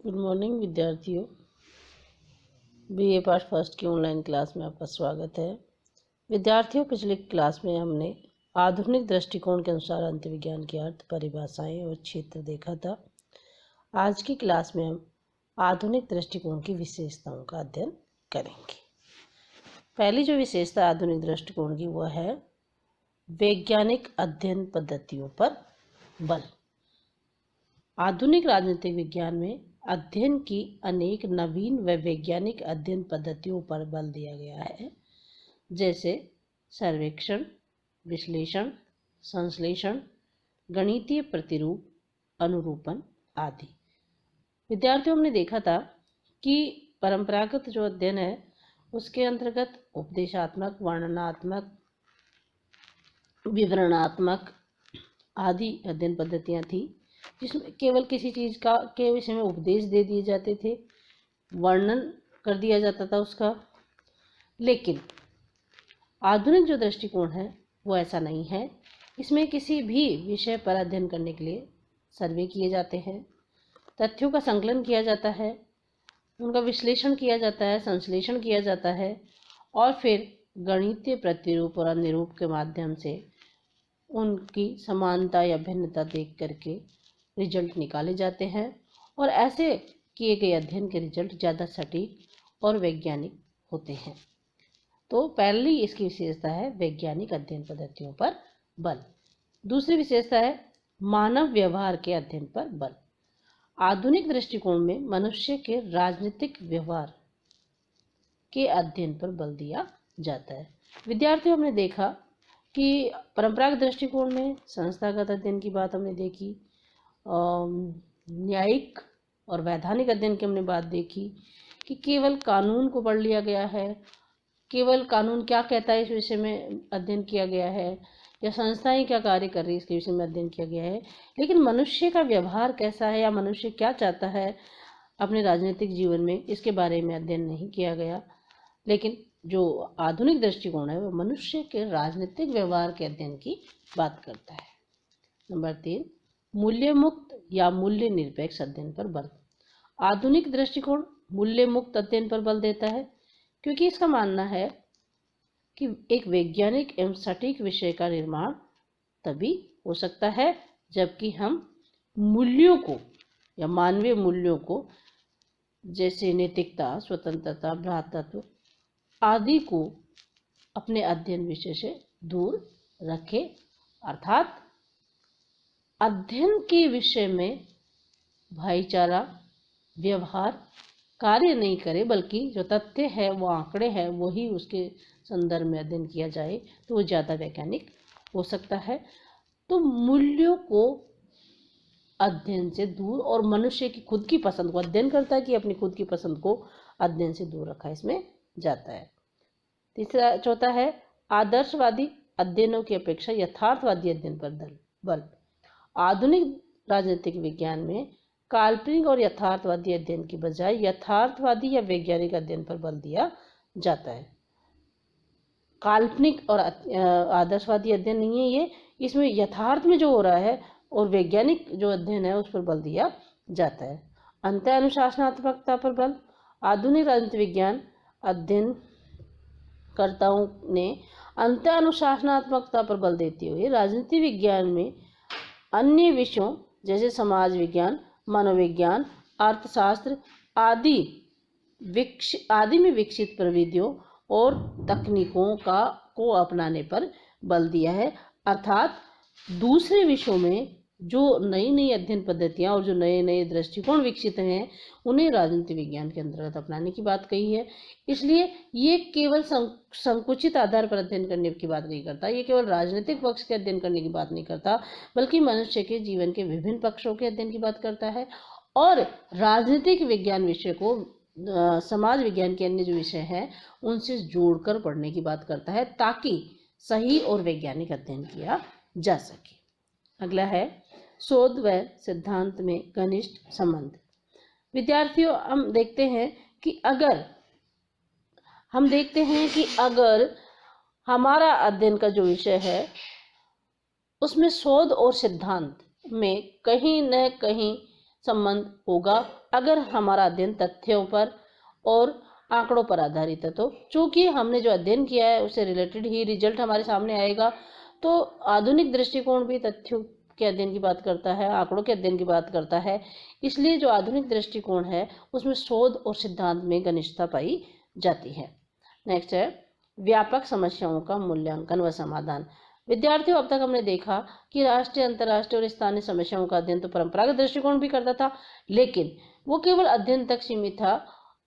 Good morning विद्यार्थियों। BA part first की online class में आपका स्वागत है। विद्यार्थियों, पिछली क्लास में हमने आधुनिक दृष्टिकोण के अनुसार अंतर्विज्ञान की अर्थ, परिभाषाएं और क्षेत्र देखा था। आज की क्लास में हम आधुनिक दृष्टिकोण की विशेषताओं का अध्ययन करेंगे। पहली जो विशेषता आधुनिक दृष्टिकोण की वह है वैज्ञानिक अध्ययन पद्धतियों पर बल। आधुनिक राजनीतिक विज्ञान में अध्ययन की अनेक नवीन व वैज्ञानिक अध्ययन पद्धतियों पर बल दिया गया है, जैसे सर्वेक्षण, विश्लेषण, संश्लेषण, गणितीय प्रतिरूप, अनुरूपण आदि। विद्यार्थियों, हमने देखा था कि परंपरागत जो अध्ययन है उसके अंतर्गत उपदेशात्मक, वर्णनात्मक, विवरणात्मक आदि अध्ययन पद्धतियाँ थी, जिसमें केवल किसी चीज़ का के विषय में उपदेश दे दिए जाते थे, वर्णन कर दिया जाता था उसका। लेकिन आधुनिक जो दृष्टिकोण है वो ऐसा नहीं है। इसमें किसी भी विषय पर अध्ययन करने के लिए सर्वे किए जाते हैं, तथ्यों का संकलन किया जाता है, उनका विश्लेषण किया जाता है, संश्लेषण किया जाता है और फिर गणितीय प्रतिरूप और अनुरूप के माध्यम से उनकी समानता या भिन्नता देख करके रिजल्ट निकाले जाते हैं और ऐसे किए गए अध्ययन के रिजल्ट ज़्यादा सटीक और वैज्ञानिक होते हैं। तो पहली इसकी विशेषता है वैज्ञानिक अध्ययन पद्धतियों पर बल। दूसरी विशेषता है मानव व्यवहार के अध्ययन पर बल। आधुनिक दृष्टिकोण में मनुष्य के राजनीतिक व्यवहार के अध्ययन पर बल दिया जाता है। विद्यार्थियों, हमने देखा कि परंपरागत दृष्टिकोण में संस्थागत अध्ययन की बात हमने देखी, न्यायिक और वैधानिक अध्ययन की हमने बात देखी कि केवल कानून को पढ़ लिया गया है, केवल कानून क्या कहता है इस विषय में अध्ययन किया गया है, या संस्थाएं क्या कार्य कर रही है इसके विषय में अध्ययन किया गया है। लेकिन मनुष्य का व्यवहार कैसा है या मनुष्य क्या चाहता है अपने राजनीतिक जीवन में, इसके बारे में अध्ययन नहीं किया गया। लेकिन जो आधुनिक दृष्टिकोण है वो मनुष्य के राजनीतिक व्यवहार के अध्ययन की बात करता है। नंबर 3, मूल्य मुक्त या मूल्य निरपेक्ष अध्ययन पर बल। आधुनिक दृष्टिकोण मूल्य मुक्त अध्ययन पर बल देता है, क्योंकि इसका मानना है कि एक वैज्ञानिक एवं सटीक विषय का निर्माण तभी हो सकता है जबकि हम मूल्यों को या मानवीय मूल्यों को, जैसे नैतिकता, स्वतंत्रता, भ्रातृत्व आदि को अपने अध्ययन विषय से दूर रखें। अर्थात अध्ययन के विषय में भाईचारा व्यवहार कार्य नहीं करे, बल्कि जो तथ्य है वो आंकड़े हैं वही उसके संदर्भ में अध्ययन किया जाए, तो वो ज़्यादा वैज्ञानिक हो सकता है। तो मूल्यों को अध्ययन से दूर और मनुष्य की खुद की पसंद को अध्ययन करता है कि अपनी खुद की पसंद को अध्ययन से दूर रखा इसमें जाता है। चौथा है आदर्शवादी अध्ययनों की अपेक्षा यथार्थवादी अध्ययन पर बल। आधुनिक राजनीतिक विज्ञान में काल्पनिक और यथार्थवादी अध्ययन की बजाय यथार्थवादी या वैज्ञानिक अध्ययन पर बल दिया जाता है। काल्पनिक और आदर्शवादी अध्ययन नहीं है ये, इसमें यथार्थ में जो हो रहा है और वैज्ञानिक जो अध्ययन है उस पर बल दिया जाता है। अंत अनुशासनात्मकता पर बल। आधुनिक राजनीतिक विज्ञान अध्ययनकर्ताओं ने अंत अनुशासनात्मकता पर बल देते हुए राजनीति विज्ञान में अन्य विषयों जैसे समाज विज्ञान, मनोविज्ञान, अर्थशास्त्र आदि में विकसित प्रविधियों और तकनीकों को अपनाने पर बल दिया है। अर्थात दूसरे विषयों में जो नई नई अध्ययन पद्धतियाँ और जो नए नए दृष्टिकोण विकसित हैं उन्हें राजनीति विज्ञान के अंतर्गत अपनाने की बात कही है। इसलिए ये केवल संकुचित आधार पर अध्ययन करने की बात नहीं करता, ये केवल राजनीतिक पक्ष के अध्ययन करने की बात नहीं करता, बल्कि मनुष्य के जीवन के विभिन्न पक्षों के अध्ययन की बात करता है और राजनीतिक विज्ञान विषय को समाज विज्ञान के अन्य जो विषय हैं उनसे जोड़कर पढ़ने की बात करता है, ताकि सही और वैज्ञानिक अध्ययन किया जा सके। अगला है शोध व सिद्धांत में घनिष्ठ संबंध। विद्यार्थियों, हम देखते हैं कि अगर हमारा अध्ययन का जो विषय है उसमें शोध और सिद्धांत में कहीं न कहीं संबंध होगा, अगर हमारा अध्ययन तथ्यों पर और आंकड़ों पर आधारित है। तो चूंकि हमने जो अध्ययन किया है उससे रिलेटेड ही रिजल्ट हमारे सामने आएगा। तो आधुनिक दृष्टिकोण भी तथ्यों के अध्ययन की बात करता है, आंकड़ों के अध्ययन की बात करता है। इसलिए जो आधुनिक दृष्टिकोण है उसमें शोध और सिद्धांत में घनिष्ठता पाई जाती है। नेक्स्ट है व्यापक समस्याओं का मूल्यांकन व समाधान। विद्यार्थियों, अब तक हमने देखा कि राष्ट्रीय, अंतर्राष्ट्रीय और स्थानीय समस्याओं का अध्ययन तो परंपरागत दृष्टिकोण भी करता था, लेकिन वो केवल अध्ययन तक सीमित था।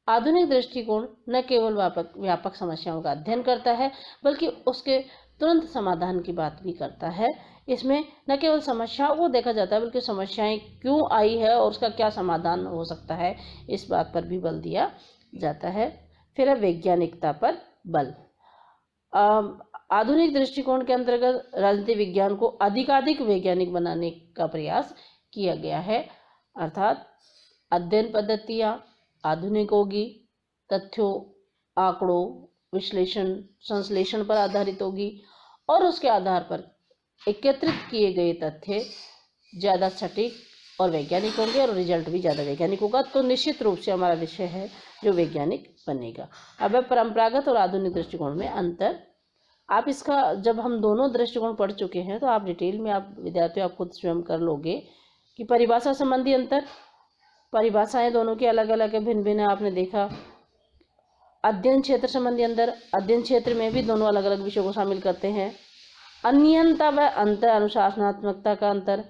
आधुनिक दृष्टिकोण न केवल व्यापक समस्याओं का अध्ययन करता है, बल्कि उसके तुरंत समाधान की बात भी करता है। इसमें न केवल समस्याओं को देखा जाता है, बल्कि समस्याएं क्यों आई है और उसका क्या समाधान हो सकता है, इस बात पर भी बल दिया जाता है। फिर है वैज्ञानिकता पर बल। आधुनिक दृष्टिकोण के अंतर्गत राजनीति विज्ञान को अधिकाधिक वैज्ञानिक बनाने का प्रयास किया गया है, अर्थात अध्ययन पद्धतियाँ आधुनिक होगी, तथ्यों, आंकड़ों, विश्लेषण, संश्लेषण पर आधारित होगी और उसके आधार पर एकत्रित किए गए तथ्य ज़्यादा सटीक और वैज्ञानिक होंगे और रिजल्ट भी ज़्यादा वैज्ञानिक होगा। तो निश्चित रूप से हमारा विषय है जो वैज्ञानिक बनेगा। अब है परंपरागत और आधुनिक दृष्टिकोण में अंतर। आप इसका जब हम दोनों दृष्टिकोण पढ़ चुके हैं तो आप डिटेल में आप विद्यार्थियों आप खुद स्वयं कर लोगे कि परिभाषा संबंधी अंतर, परिभाषाएं दोनों की अलग अलग है, भिन्न भिन्न है, आपने देखा। अध्ययन क्षेत्र संबंधी अंतर, अध्ययन क्षेत्र में भी दोनों अलग अलग विषयों को शामिल करते हैं। अनियंता व अंतर अनुशासनात्मकता का अंतर,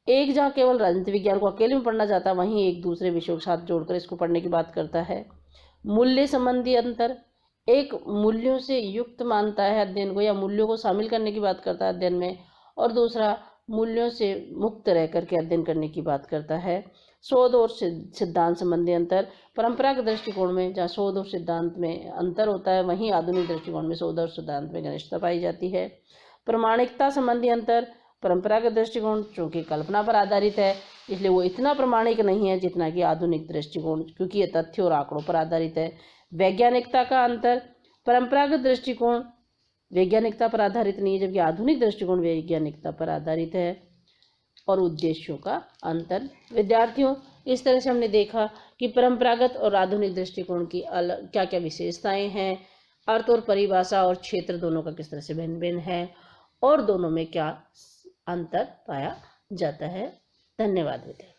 एक जहाँ केवल राजनीति विज्ञान को अकेले में पढ़ना चाहता है, वहीं एक दूसरे विषयों के साथ जोड़कर इसको पढ़ने की बात करता है। मूल्य संबंधी अंतर, एक मूल्यों से युक्त मानता है अध्ययन को या मूल्यों को शामिल करने की बात करता है अध्ययन में, और दूसरा मूल्यों से मुक्त रह करके अध्ययन करने की बात करता है। शोध और सिद्धांत संबंधी अंतर, परंपरागत दृष्टिकोण में जहाँ शोध और सिद्धांत में अंतर होता है, वहीं आधुनिक दृष्टिकोण में शोध और सिद्धांत में घनिष्ठता पाई जाती है। प्रमाणिकता संबंधी अंतर, परंपरागत दृष्टिकोण चूंकि कल्पना पर आधारित है इसलिए वो इतना प्रमाणिक नहीं है जितना कि आधुनिक दृष्टिकोण, क्योंकि ये तथ्य और आंकड़ों पर आधारित है। वैज्ञानिकता का अंतर, परंपरागत दृष्टिकोण वैज्ञानिकता पर आधारित नहीं है, जबकि आधुनिक दृष्टिकोण वैज्ञानिकता पर आधारित है। और उद्देश्यों का अंतर। विद्यार्थियों, इस तरह से हमने देखा कि परंपरागत और आधुनिक दृष्टिकोण की अलग क्या क्या विशेषताएं हैं, अर्थ और परिभाषा और क्षेत्र दोनों का किस तरह से भिन्न भिन्न है और दोनों में क्या अंतर पाया जाता है। धन्यवाद विद्यार्थी।